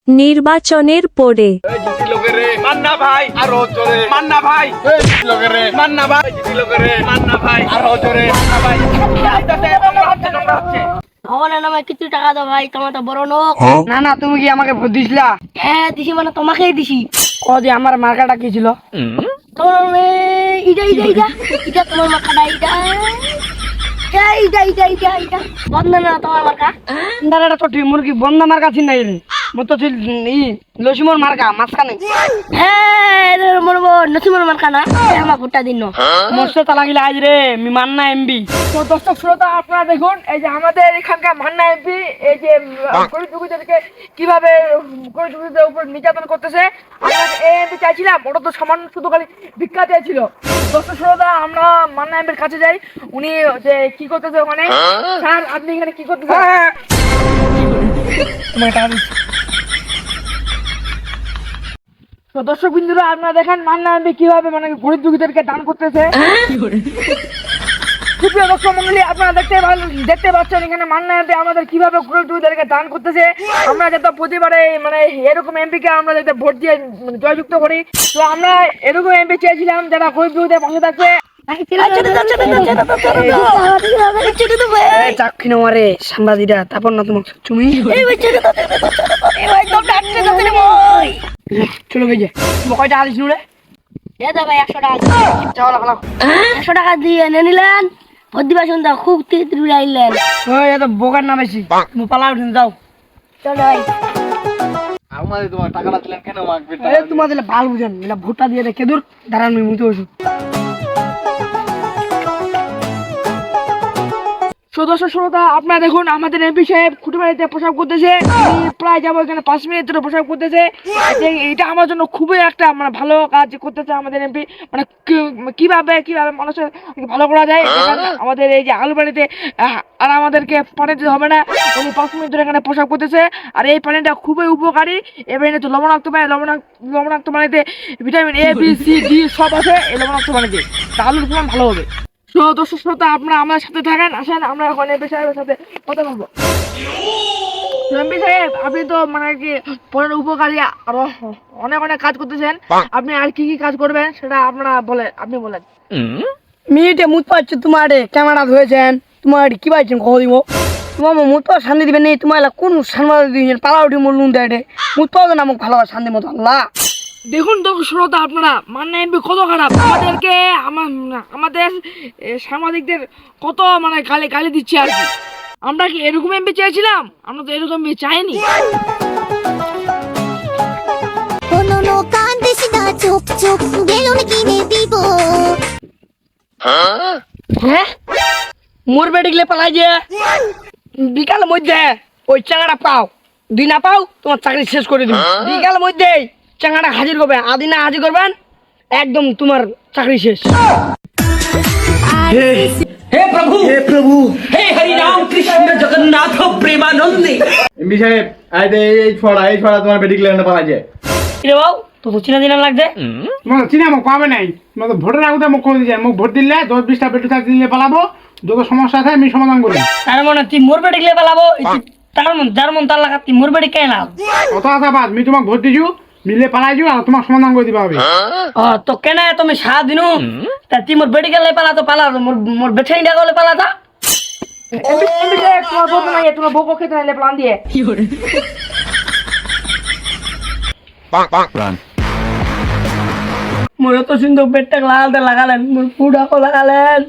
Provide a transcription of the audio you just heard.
নির্বাচনের পরে মান্না ভাই আরো জোরে মান্না ভাই মান্না ভাই জিতি লোকেরে মান্না ভাই আরো জোরে মান্না ভাই নোংরা হচ্ছে ভগবানের নামে কিছু টাকা দাও ভাই, তোমার তো বড় লোক। না না, তুমি কি আমাকে ভোট দিছিলা? হ্যাঁ দিছি, মানে তোমাকেই দিছি। ও যে আমার মার্কাটা কি ছিল? তোমার ইটা ইটা ইটা ইটা তোমার মার্কাটা, ইটা ইটা ইটা ইটা ইটা বন্ধ না তোমার মার্কা। দাঁড়াটা তো ঠিক মুরগি বন্ধ মার্কা ছিল নাই রে, মতো ছিল লসিমর মার্কা মাঝখানে। হ্যাঁ মরবো নসিমর মার্কা না, আমার ভোটটা দিন। মস্ত তালা গিলা আজ রে মান্না এমবি। তো দর্শক শ্রোতা, আপনারা দেখুন এই যে আমাদের এখানকার মান্না এমপি এই যে গরিব দুঃখীদেরকে কিভাবে গরিব দুঃখীদের উপর নির্যাতন করতেছে। আমরা এই এমপি চাইছিলাম, ওটা তো সামান্য শুধু খালি ভিক্ষা চাইছিল। দর্শক শ্রোতা, আমরা মান্না এমপির কাছে যাই, উনি যে কি করতেছে ওখানে। স্যার আপনি এখানে কি করতেছেন? তোমার টাকা দিচ্ছি। তো দর্শক বিন্দুরা, আপনারা দেখেন মান্না এমপি কিভাবে মানে গরিব দুঃখীদেরকে দান করতেছে। সুপ্রিয় দর্শক মন্ডলী, আপনারা দেখতে পাচ্ছেন এখানে মান্না এমপি আমাদের কিভাবে গরিব দুঃখীদেরকে দান করতেছে। আমরা যাতে প্রতিবারে মানে এরকম এমপি কে আমরা যাতে ভোট দিয়ে জয়যুক্ত করি। তো আমরা এরকম এমপি চেয়েছিলাম যারা গরিব দুঃখীদের পাশে থাকবে। চাক্ষি নেওয়ারে সাংবাদিকরা, তারপর না তোমাকে তুমি চলো গেছে। কয়টা আলিস নুরে ভাই 100 টাকা 100 টাকা দিয়ে এনে নিলেন। ভোট দিবা শুনতা খুব তিতরুড়ে আইলেন। ওই এত বোকার না বেশি, তুমি পালা উঠুন যাও। চলো ভাই, আমাদের তোমার টাকাটা দিলেন কেন মাগবে? তোমাদের ভাল বুঝেন, ভোটটা দিয়ে রেখে দূর দাঁড়ান মুতে ওষুধ। দর্শক শ্রোতা, আপনারা দেখুন আমাদের এমপি সাহেব খুঁটিবাড়িতে প্রসাব করতেছে। প্রায় যাবো এখানে 5 মিনিট ধরে প্রসাব করতেছে। এটা আমার জন্য খুবই একটা মানে ভালো কাজ করতেছে আমাদের এমপি। মানে কিভাবে মানুষের ভালো করা যায়। আমাদের এই যে আলু বাড়িতে আর আমাদেরকে পানি দিতে হবে না, উনি 5 মিনিট ধরে এখানে প্রসাব করতেছে। আর এই পানিটা খুবই উপকারী। এই পানিতে তো লবণাক্ত পানি, লবণাক্ত পানিতে vitamin A B C D সব আছে। এই লবণাক্ত পানিতে আলুর ফলন ভালো হবে। দর্শক শ্রোতা, আপনারা আমার সাথে থাকেন, আসেন আমরা এখন এমপি সাহেবের সাথে কথা বলবো। এমপি সাহেব, আপনি তো মানে কি পরের উপকারী আরো অনেক অনেক কাজ করতেছেন। আপনি আর কি কি কাজ করবেন সেটা আপনি বলেন। মিনিটে মুত পাচ্ছ তোমার ক্যামেরা ধরেছেন, তোমার কি পাইছেন কহ দিব তোমার মুত পাওয়া শান্তি দিবেন নেই। তোমার কোন সাংবাদিক দিয়েছেন পালা উঠি মূল্য দেয় মুত পাওয়া না আমাকে ভালোবাসা শান্তি মতো আল্লাহ। দেখুন দর্শক শ্রোতা, আপনারা মান্না এমপি কত খারাপ, আমাদের সাংবাদিকদের কত মানে গালি দিচ্ছে আর কি। আমরা কি এরকম এমপি চেয়েছিলাম? আমরা তো এরকম এমপি চাইনি। হ্যাঁ মোর বেডিকলে পালাই যে বিকালের মধ্যে ওই চাঙাটা পাও, দুই না পাও তোমার চাকরি শেষ করে দিবি। বিকালের মধ্যে চাঙাটা হাজির করবে, আদি না হাজির করবেন একদম তোমার চাকরি শেষ। हे प्रभु हे हरि राम कृष्ण जगन्नाथ प्रेमानंद। এমপি সাহেব এই ছড়া তোমার বেডিক লেনে পালা যায়। রে বাবু তো চিনা দিনা লাগছে তোমার চিনা মোক পাবে নাই। তোমাকে ভোটের আগে মোক করে দিয়ে মোক ভোট দিলে 10-20টা বেটু থাকতে দিলে পালাবো। যত সমস্যা আছে আমি সমাধান করি। তার মানে তুই মোর বেডিকলে পালাবো, যার মন তার লাগা তুই মোর বেডিক কেন লাগ কত আশা বাদ আমি তোমাকে ভোট দিছু, মিলে পালাই দিও আর তোমার সমাধান করে দিবা হবে। তো কেন তুমি সাত দিন তা তুই মোর বেডিকলে পালা তো পালা মোর বেঠাই ডাকলে পালা তা এমপি সাহেব, তোমার বউ নাই, তোমার বউ খেতে নাইলে প্ল্যান দিয়ে। মোর তো সুন্দর পেটটা লাগালেন, মোর পুডাকো লাগালেন।